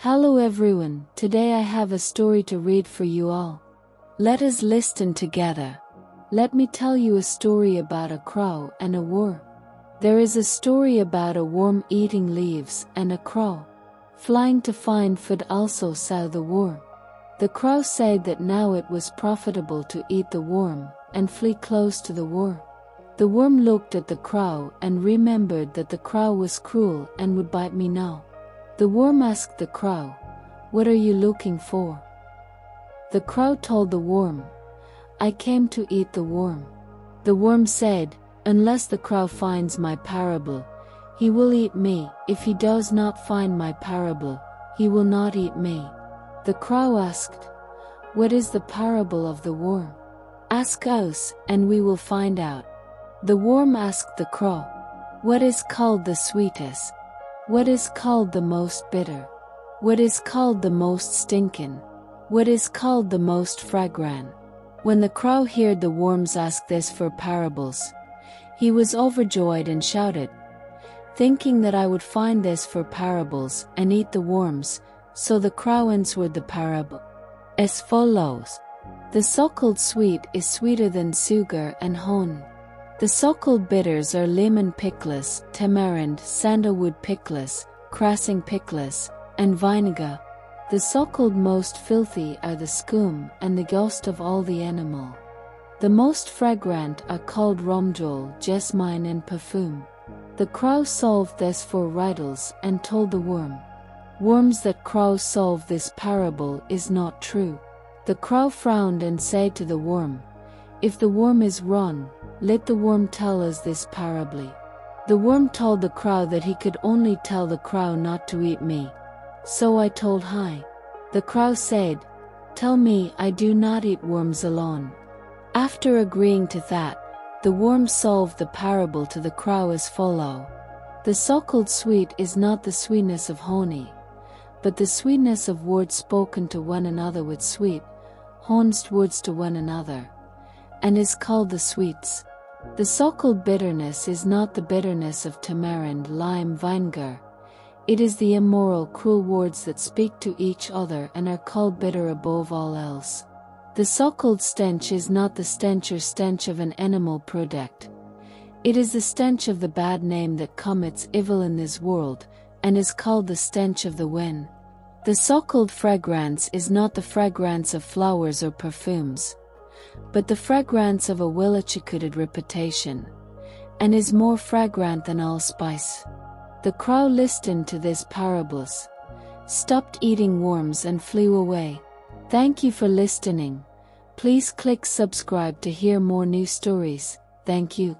Hello everyone, today I have a story to read for you all. Let us listen together. Let me tell you a story about a crow and a worm. There is a story about a worm eating leaves and a crow flying to find food also saw the worm. The crow said that now it was profitable to eat the worm and flee close to the worm. The worm looked at the crow and remembered that the crow was cruel and would bite me now. The worm asked the crow, "What are you looking for?" The crow told the worm, "I came to eat the worm." The worm said, "Unless the crow finds my parable, he will eat me. If he does not find my parable, he will not eat me." The crow asked, "What is the parable of the worm? Ask us, and we will find out." The worm asked the crow, "What is called the sweetest? What is called the most bitter? What is called the most stinking? What is called the most fragrant?" When the crow heard the worms ask this for parables, he was overjoyed and shouted, thinking that I would find this for parables and eat the worms. So the crow answered the parable as follows. The so-called sweet is sweeter than sugar and honey. The so-called bitters are lemon pickles, tamarind, sandalwood pickles, cressing pickles, and vinegar. The so-called most filthy are the scum and the ghost of all the animal. The most fragrant are called romjol, jasmine and perfume. The crow solved this for riddles and told the worm. Worms that crow solve this parable is not true. The crow frowned and said to the worm, "If the worm is wrong, let the worm tell us this parable." The worm told the crow that he could only tell the crow not to eat me. So I told him. The crow said, "Tell me I do not eat worms alone." After agreeing to that, the worm solved the parable to the crow as follow. The so-called sweet is not the sweetness of honey, but the sweetness of words spoken to one another with sweet, honest words to one another, and is called the sweets. The so-called bitterness is not the bitterness of tamarind, lime, vinegar. It is the immoral, cruel words that speak to each other and are called bitter above all else. The so-called stench is not the stench or stench of an animal product. It is the stench of the bad name that commits evil in this world, and is called the stench of the wind. The so-called fragrance is not the fragrance of flowers or perfumes, but the fragrance of a well-executed reputation, and is more fragrant than all spice. The crow listened to these parables, stopped eating worms and flew away. Thank you for listening. Please click subscribe to hear more new stories. Thank you.